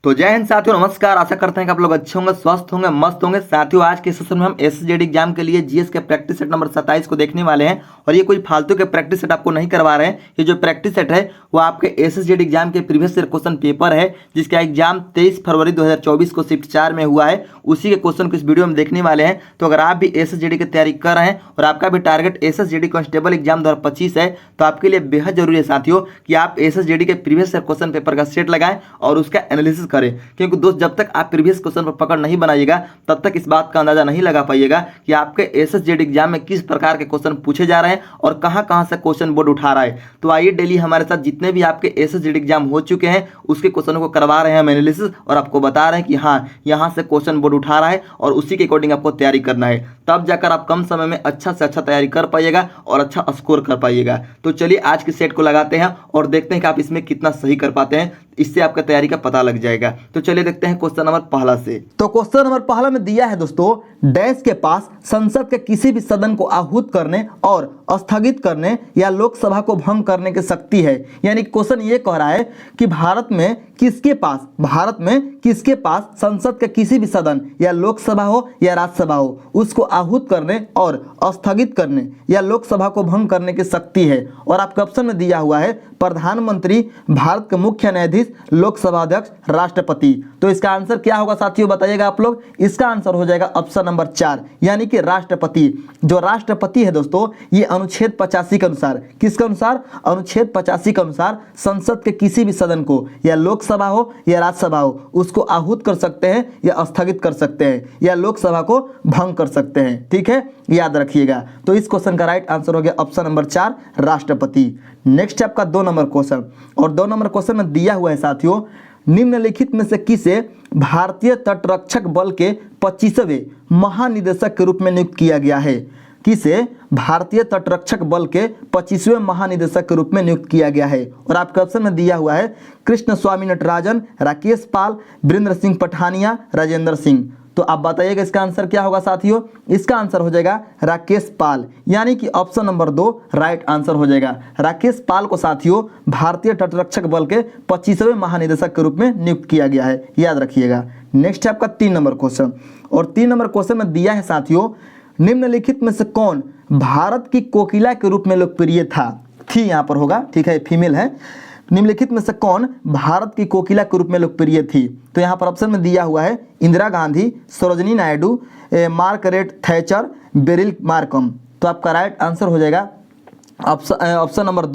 तो जय हिंद साथियों, नमस्कार। आशा करते हैं कि आप लोग अच्छे होंगे, स्वस्थ होंगे, मस्त होंगे। साथियों, आज के सेशन में हम एसएसजेडी एग्जाम के लिए जीएस के प्रैक्टिस सेट नंबर 27 को देखने वाले हैं। और ये कोई फालतू के प्रैक्टिस सेट आपको नहीं करवा रहे हैं। ये जो प्रैक्टिस सेट है वो आपके एसएसजेडी एग्जाम के प्रीवियस ईयर क्वेश्चन पेपर है, जिसका एग्जाम 23 फरवरी 2024 को शिफ्ट 4 में हुआ है। उसी के क्वेश्चन को इस वीडियो में देखने वाले हैं। तो अगर आप भी एसएसजेडी की तैयारी कर रहे हैं और आपका भी टारगेट एसएसजेडी कांस्टेबल एग्जाम 2025 है, तो आपके लिए बेहद जरूरी है साथियों कि आप एसएसजेडी के प्रीवियस ईयर क्वेश्चन पेपर का सेट लगाएं और उसका एनालिसिस करें। क्योंकि दोस्त, जब तक आप प्रीवियस क्वेश्चन पर पकड़ नहीं बनाइएगा तब तक इस बात का अंदाजा नहीं लगा पाइएगा कि आपके एसएसजेडी एग्जाम में किस प्रकार के क्वेश्चन पूछे जा रहे हैं और कहां से क्वेश्चन बोर्ड उठा रहा है। तो आइए डेली हमारे साथ जितने भी आपके एसएसजेडी एग्जाम हो चुके हैं उसके क्वेश्चनों को करवा रहे हैं हम एनालिसिस, और आपको बता रहे हैं कि हाँ, यहाँ से क्वेश्चन बोर्ड उठा रहा है और उसी के अकॉर्डिंग आपको तैयारी करना है। तब जाकर आप कम समय में अच्छा से अच्छा तैयारी कर पाइएगा और अच्छा स्कोर कर पाइएगा। तो चलिए आज के सेट को लगाते हैं और देखते हैं कि आप इसमें कितना सही कर पाते हैं। इससे आपका तैयारी का पता लग जाएगा। तो चलिए देखते हैं क्वेश्चन नंबर पहला से। तो क्वेश्चन नंबर पहला में दिया है दोस्तों, डैश के पास संसद के किसी भी सदन को आहूत करने और स्थगित करने या लोकसभा को भंग करने की शक्ति है। यानी क्वेश्चन ये कह रहा है कि भारत में किसके पास संसद के किसी भी सदन या लोकसभा हो या राज्यसभा हो, उसको आहूत करने और स्थगित करने या लोकसभा को भंग करने की शक्ति है। और आपके ऑप्शन में दिया हुआ है प्रधानमंत्री, भारत के मुख्य न्यायाधीश, लोकसभा अध्यक्ष, राष्ट्रपति। तो इसका आंसर क्या होगा साथियों, बताइएगा आप लोग। इसका आंसर हो जाएगा ऑप्शन नंबर 4, यानी कि राष्ट्रपति। जो राष्ट्रपति है दोस्तों, ये अनुच्छेद 85 के अनुसार, किसके अनुसार, अनुच्छेद 85 के अनुसार संसद के किसी भी सदन को या लोकसभा हो या राज्यसभा हो, उसको आहूत कर सकते हैं या स्थगित कर सकते हैं या लोकसभा को भंग कर सकते हैं। ठीक है, याद रखिएगा। तो इस क्वेश्चन का राइट आंसर हो गया ऑप्शन नंबर 4, राष्ट्रपति। नेक्स्ट आपका 2 नंबर क्वेश्चन, और 2 नंबर क्वेश्चन में दिया हुआ है साथियों, निम्नलिखित में से किसे भारतीय तटरक्षक बल के 25वें महानिदेशक के रूप में नियुक्त किया गया है। किसे भारतीय तटरक्षक बल के 25वें महानिदेशक के रूप में नियुक्त किया गया है। और आपके ऑप्शन में दिया हुआ है कृष्ण स्वामी नटराजन, राकेश पाल, वीरेंद्र सिंह पठानिया, राजेंद्र सिंह। तो आप बताइएगा इसका आंसर क्या होगा साथियों। इसका आंसर हो जाएगा राकेश पाल, यानी कि ऑप्शन नंबर 2 राइट आंसर हो जाएगा। राकेश पाल को साथियों भारतीय तटरक्षक बल के 25वें महानिदेशक के रूप में नियुक्त किया गया है, याद रखिएगा। नेक्स्ट है आपका 3 नंबर क्वेश्चन, और 3 नंबर क्वेश्चन में दिया है साथियों, निम्नलिखित में से कौन भारत की कोकिला के रूप में लोकप्रिय थी यहाँ पर होगा, ठीक है, फीमेल है। निम्नलिखित में से कौन भारत की कोकिला के रूप में लोकप्रिय थी। तो यहाँ पर ऑप्शन में दिया हुआ है Indira Gandhi, Sarojini Naidu, Margaret Thatcher, Beryl Markham. तो आपका राइट आंसर हो जाएगा ऑप्शन नंबर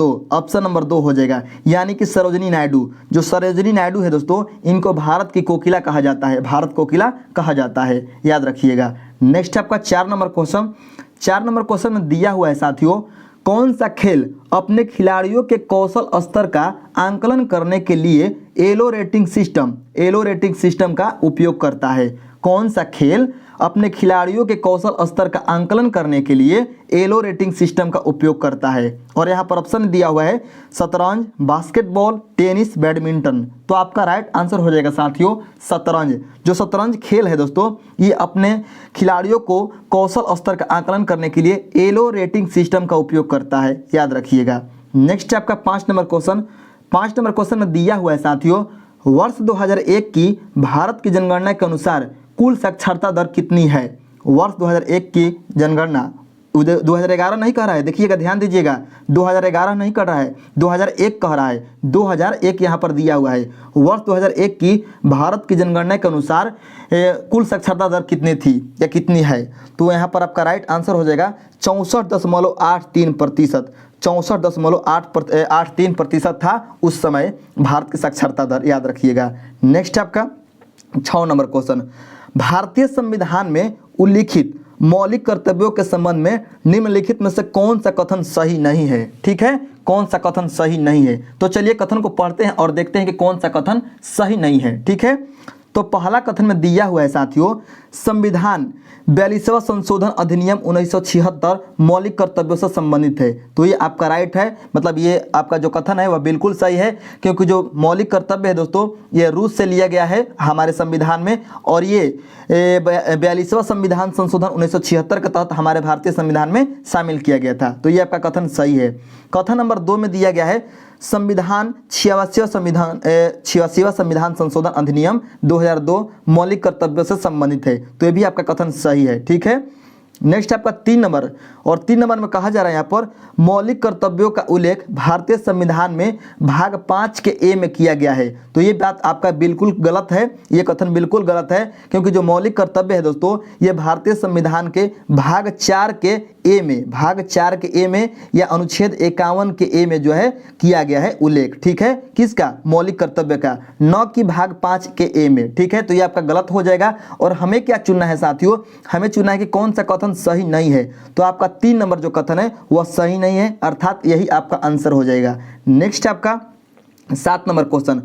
2 हो जाएगा, यानी कि सरोजिनी नायडू। जो सरोजिनी नायडू है दोस्तों, इनको भारत की कोकिला कहा जाता है, भारत कोकिला कहा जाता है, याद रखिएगा। नेक्स्ट आपका 4 नंबर क्वेश्चन। 4 नंबर क्वेश्चन में दिया हुआ है साथियों, कौन सा खेल अपने खिलाड़ियों के कौशल स्तर का आंकलन करने के लिए एलो रेटिंग सिस्टम का उपयोग करता है। कौन सा खेल अपने खिलाड़ियों के कौशल स्तर का आंकलन करने के लिए एलो रेटिंग सिस्टम का उपयोग करता है। और यहाँ पर ऑप्शन दिया हुआ है शतरंज, बास्केटबॉल, टेनिस, बैडमिंटन। तो आपका राइट आंसर हो जाएगा साथियों शतरंज। जो शतरंज खेल है दोस्तों, ये अपने खिलाड़ियों को कौशल स्तर का आंकलन करने के लिए एलो रेटिंग सिस्टम का उपयोग करता है, याद रखिएगा। नेक्स्ट है आपका 5 नंबर क्वेश्चन। 5 नंबर क्वेश्चन में दिया हुआ है साथियों, वर्ष 2001 की भारत की जनगणना के अनुसार कुल साक्षरता दर कितनी है। वर्ष 2001 की जनगणना, 2011 नहीं कह रहा है, देखिएगा ध्यान दीजिएगा, 2011 नहीं कर रहा है, 2001 कह रहा है। 2001 यहाँ पर दिया हुआ है। वर्ष 2001 की भारत की जनगणना के अनुसार कुल साक्षरता दर कितनी थी या कितनी है। तो यहाँ पर आपका राइट आंसर हो जाएगा 64.83%। 64.83% था उस समय भारत की साक्षरता दर, याद रखिएगा। नेक्स्ट आपका 6 नंबर क्वेश्चन, भारतीय संविधान में उल्लिखित मौलिक कर्तव्यों के संबंध में निम्नलिखित में से कौन सा कथन सही नहीं है। ठीक है, कौन सा कथन सही नहीं है। तो चलिए कथन को पढ़ते हैं और देखते हैं कि कौन सा कथन सही नहीं है। ठीक है, तो पहला कथन में दिया हुआ है साथियों, संविधान 42वां संशोधन अधिनियम 1976 मौलिक कर्तव्यों से संबंधित है। तो ये आपका राइट है, मतलब ये आपका जो कथन है वह बिल्कुल सही है, क्योंकि जो मौलिक कर्तव्य है दोस्तों, ये रूस से लिया गया है हमारे संविधान में, और ये 42वां संविधान संशोधन 1976 के तहत हमारे भारतीय संविधान में शामिल किया गया था। तो ये आपका कथन सही है। कथन नंबर 2 में दिया गया है, संविधान 86वां संविधान संशोधन अधिनियम 2002 मौलिक कर्तव्यों से संबंधित है। तो ये भी आपका कथन सही है। ठीक है, नेक्स्ट आपका 3 नंबर, और 3 नंबर में कहा जा रहा है यहाँ पर मौलिक कर्तव्यों का उल्लेख भारतीय संविधान में भाग 5 के ए में किया गया है। तो ये बात आपका बिल्कुल गलत है, ये कथन बिल्कुल गलत है, क्योंकि जो मौलिक कर्तव्य है दोस्तों ये भारतीय संविधान के भाग 4 के ए में, भाग 4 के ए में या अनुच्छेद 51 के ए में जो है किया गया है उल्लेख। ठीक है, किसका? मौलिक कर्तव्य का, न कि भाग 5 के ए में। ठीक है, तो ये आपका गलत हो जाएगा। और हमें क्या चुनना है साथियों? हमें चुनना है कि कौन सा कथन सही नहीं है। तो आपका 3 नंबर जो कथन है वह सही नहीं है, अर्थात यही आपका आंसर हो जाएगा। नेक्स्ट आपका 7 नंबर क्वेश्चन,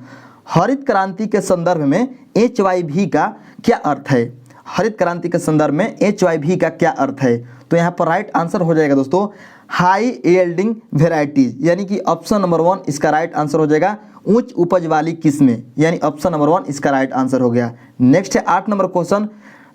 हरित क्रांति के संदर्भ में HYV का क्या अर्थ है? हरित क्रांति के संदर्भ में HYV का क्या अर्थ है? तो यहाँ पर राइट आंसर हो जाएगा दोस्तों हाई यील्डिंग वेराइटीज, यानी कि ऑप्शन नंबर 1 इसका राइट आंसर हो जाएगा, उच्च उपज वाली किस्में, यानी ऑप्शन नंबर 1 इसका राइट आंसर हो गया। नेक्स्ट है 8 नंबर क्वेश्चन,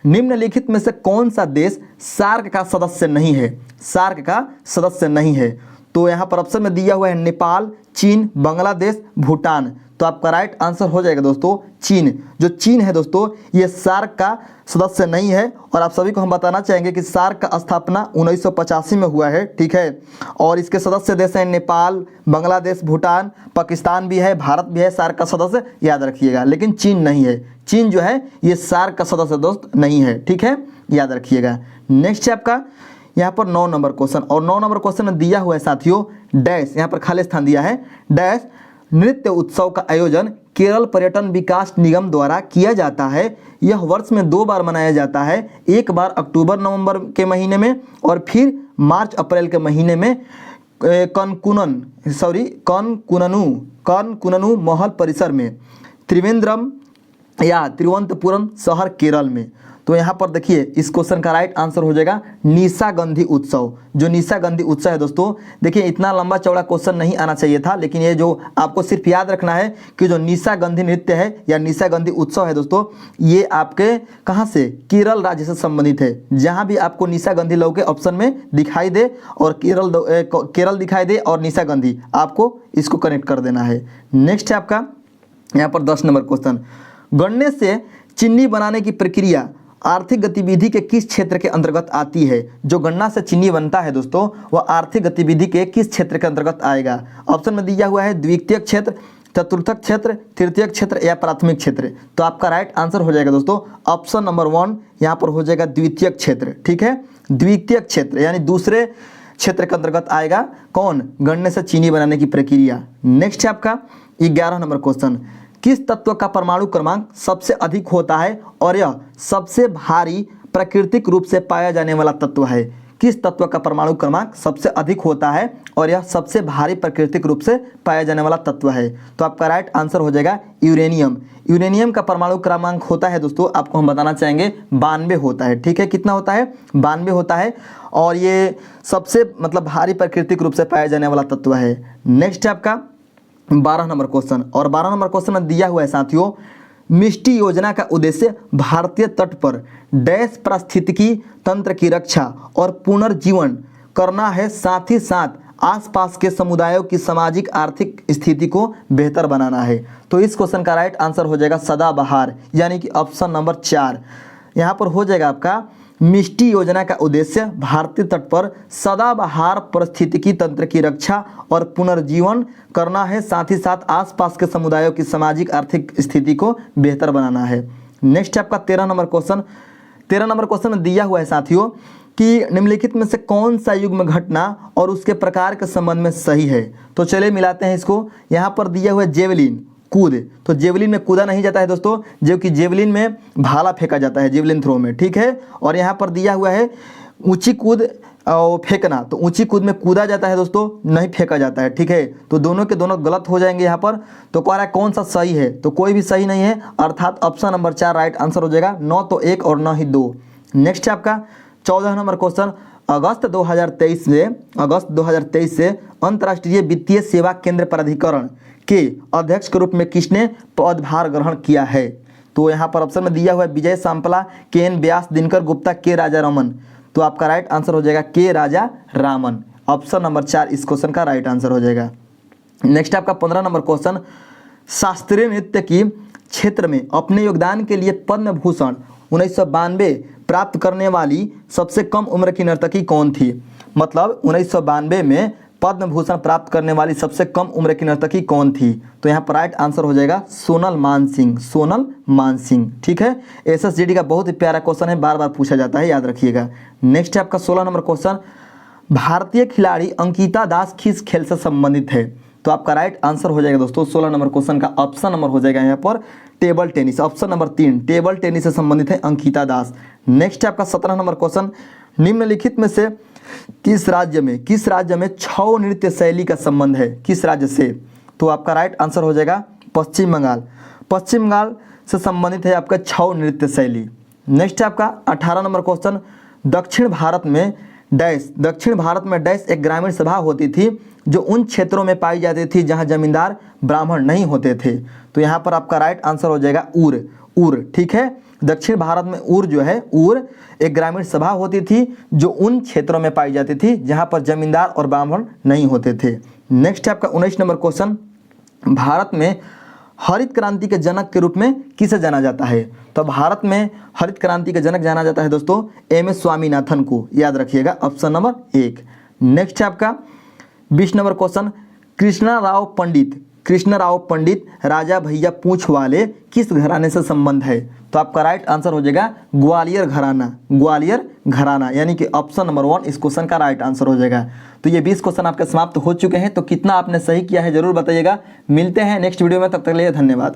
निम्नलिखित में से कौन सा देश सार्क का सदस्य नहीं है? सार्क का सदस्य नहीं है। तो यहाँ पर ऑप्शन में दिया हुआ है नेपाल, चीन, बांग्लादेश, भूटान। तो आपका राइट आंसर हो जाएगा दोस्तों चीन। जो चीन है दोस्तों ये सार्क का सदस्य नहीं है। और आप सभी को हम बताना चाहेंगे कि सार्क का स्थापना 1985 में हुआ है। ठीक है, और इसके सदस्य देश हैं नेपाल, बांग्लादेश, भूटान, पाकिस्तान भी है, भारत भी है सार्क का सदस्य, याद रखिएगा। लेकिन चीन नहीं है, चीन जो है ये सार्क का सदस्य दोस्त नहीं है। ठीक है, याद रखिएगा। नेक्स्ट है आपका यहाँ पर 9 नंबर क्वेश्चन, और 9 नंबर क्वेश्चन में दिया हुआ है साथियों डैश, यहाँ पर खाली स्थान दिया है डैश, नृत्य उत्सव का आयोजन केरल पर्यटन विकास निगम द्वारा किया जाता है। यह वर्ष में 2 बार मनाया जाता है, एक बार अक्टूबर नवंबर के महीने में और फिर मार्च अप्रैल के महीने में कनकुननु महल परिसर में त्रिवेंद्रम या तिरुवनंतपुरम शहर केरल में। तो यहाँ पर देखिए इस क्वेश्चन का राइट आंसर हो जाएगा निशागंधी उत्सव। जो निशागंधी उत्सव है दोस्तों, देखिए इतना लंबा चौड़ा क्वेश्चन नहीं आना चाहिए था, लेकिन ये जो आपको सिर्फ याद रखना है कि जो निशागंधी नृत्य है या निशागंधी उत्सव है दोस्तों, ये आपके कहाँ से? केरल राज्य से संबंधित है। जहाँ भी आपको निशागंधी लोग के ऑप्शन में दिखाई दे और केरल दिखाई दे और निशागंधी, आपको इसको कनेक्ट कर देना है। नेक्स्ट है आपका यहाँ पर 10 नंबर क्वेश्चन, गन्ने से चीनी बनाने की प्रक्रिया आर्थिक गतिविधि के किस क्षेत्र के अंतर्गत आती है? जो गन्ना से चीनी बनता है दोस्तों वह आर्थिक गतिविधि के किस क्षेत्र के अंतर्गत आएगा? ऑप्शन में दिया हुआ है द्वितीयक क्षेत्र, चतुर्थक क्षेत्र, तृतीयक क्षेत्र या प्राथमिक क्षेत्र। तो आपका राइट आंसर हो जाएगा दोस्तों ऑप्शन नंबर 1 यहाँ पर हो जाएगा द्वितीयक क्षेत्र। ठीक है, द्वितीयक क्षेत्र यानी दूसरे क्षेत्र के अंतर्गत आएगा कौन? गन्ने से चीनी बनाने की प्रक्रिया। नेक्स्ट है आपका 11 नंबर क्वेश्चन, किस तत्व का परमाणु क्रमांक सबसे अधिक होता है और यह सबसे भारी प्राकृतिक रूप से पाया जाने वाला तत्व है? किस तत्व का परमाणु क्रमांक सबसे अधिक होता है और यह सबसे भारी प्राकृतिक रूप से पाया जाने वाला तत्व है? तो आपका राइट आंसर हो जाएगा यूरेनियम। यूरेनियम का परमाणु क्रमांक होता है दोस्तों, आपको हम बताना चाहेंगे 92 होता है। ठीक है, कितना होता है? 92 होता है, और ये सबसे भारी प्राकृतिक रूप से पाया जाने वाला तत्व है। नेक्स्ट है आपका 12 नंबर क्वेश्चन, और 12 नंबर क्वेश्चन में दिया हुआ है साथियों मिष्टी योजना का उद्देश्य भारतीय तट पर डैश पारिस्थितिकी तंत्र की रक्षा और पुनर्जीवन करना है, साथ ही साथ आसपास के समुदायों की सामाजिक आर्थिक स्थिति को बेहतर बनाना है। तो इस क्वेश्चन का राइट आंसर हो जाएगा सदाबहार, यानी कि ऑप्शन नंबर 4 यहाँ पर हो जाएगा आपका मिष्टी योजना का उद्देश्य भारतीय तट पर सदाबहार पारिस्थितिकी तंत्र की रक्षा और पुनर्जीवन करना है, साथ ही साथ आसपास के समुदायों की सामाजिक आर्थिक स्थिति को बेहतर बनाना है। नेक्स्ट आपका 13 नंबर क्वेश्चन। 13 नंबर क्वेश्चन में दिया हुआ है साथियों कि निम्नलिखित में से कौन सा युग्म घटना और उसके प्रकार के संबंध में सही है? तो चलिए मिलाते हैं इसको। यहाँ पर दिया हुआ है जेवलिन, कूद, तो जेवलिन में कूदा नहीं जाता है दोस्तों, जबकि जेवलिन में भाला फेंका जाता है जेवलिन थ्रो में। ठीक है, और यहाँ पर दिया हुआ है ऊंची कूद और फेंकना, तो ऊंची कूद में कूदा जाता है दोस्तों, नहीं फेंका जाता है। ठीक है, तो दोनों के दोनों गलत हो जाएंगे यहाँ पर। तो कह रहा है कौन सा सही है? तो कोई भी सही नहीं है, अर्थात ऑप्शन नंबर 4 राइट आंसर हो जाएगा, न तो 1 और न ही 2। नेक्स्ट है आपका 14 नंबर क्वेश्चन, अगस्त 2023 से अंतर्राष्ट्रीय वित्तीय सेवा केंद्र प्राधिकरण के अध्यक्ष के रूप में किसने पदभार ग्रहण किया है? तो यहाँ पर ऑप्शन में दिया हुआ है विजय सांपला, के.एन. व्यास, दिनकर गुप्ता, के. राजा रमन। तो आपका राइट आंसर हो जाएगा के. राजा रामन। ऑप्शन नंबर 4 इस क्वेश्चन का राइट आंसर हो जाएगा। नेक्स्ट आपका 15 नंबर क्वेश्चन, शास्त्रीय नृत्य की क्षेत्र में अपने योगदान के लिए पद्म भूषण 1992 प्राप्त करने वाली सबसे कम उम्र की नर्तकी कौन थी। मतलब 1992 में पद्म भूषण प्राप्त करने वाली सबसे कम उम्र की नर्तकी कौन थी। तो यहाँ पर राइट आंसर हो जाएगा सोनल मानसिंह, सोनल मानसिंह। ठीक है, एसएसजीडी का बहुत ही प्यारा क्वेश्चन है, बार बार पूछा जाता है, याद रखिएगा। नेक्स्ट है आपका 16 नंबर क्वेश्चन, भारतीय खिलाड़ी अंकिता दास किस खेल से संबंधित है। तो आपका राइट आंसर हो जाएगा दोस्तों 16 नंबर क्वेश्चन का ऑप्शन नंबर हो जाएगा यहाँ पर table tennis, option number 3 table tennis से संबंधित है अंकिता दास। नेक्स्ट है आपका 17 नंबर क्वेश्चन, निम्नलिखित में से किस राज्य में छऊ नृत्य शैली का संबंध है, किस राज्य से। तो आपका राइट आंसर हो जाएगा पश्चिम बंगाल, पश्चिम बंगाल से संबंधित है आपका छऊ नृत्य शैली। नेक्स्ट है आपका 18 नंबर क्वेश्चन, दक्षिण भारत में डैश एक ग्रामीण सभा होती थी जो उन क्षेत्रों में पाई जाती थी जहां जमींदार ब्राह्मण नहीं होते थे। तो यहाँ पर आपका राइट आंसर हो जाएगा ऊर। ठीक है, दक्षिण भारत में ऊर जो है, ऊर एक ग्रामीण सभा होती थी जो उन क्षेत्रों में पाई जाती थी जहां पर जमींदार और ब्राह्मण नहीं होते थे। नेक्स्ट है आपका 19 नंबर क्वेश्चन, भारत में हरित क्रांति के जनक के रूप में किसे जाना जाता है। तो भारत में हरित क्रांति के जनक जाना जाता है दोस्तों एमएस स्वामीनाथन को, याद रखिएगा, ऑप्शन नंबर 1। नेक्स्ट है आपका 20 नंबर क्वेश्चन, कृष्ण राव पंडित राजा भैया पूंछ वाले किस घराने से संबंध है। तो आपका राइट आंसर हो जाएगा ग्वालियर घराना, यानी कि ऑप्शन नंबर 1 इस क्वेश्चन का राइट आंसर हो जाएगा। तो ये 20 क्वेश्चन आपके समाप्त हो चुके हैं। तो कितना आपने सही किया है जरूर बताइएगा। मिलते हैं नेक्स्ट वीडियो में, तब तक के लिए धन्यवाद।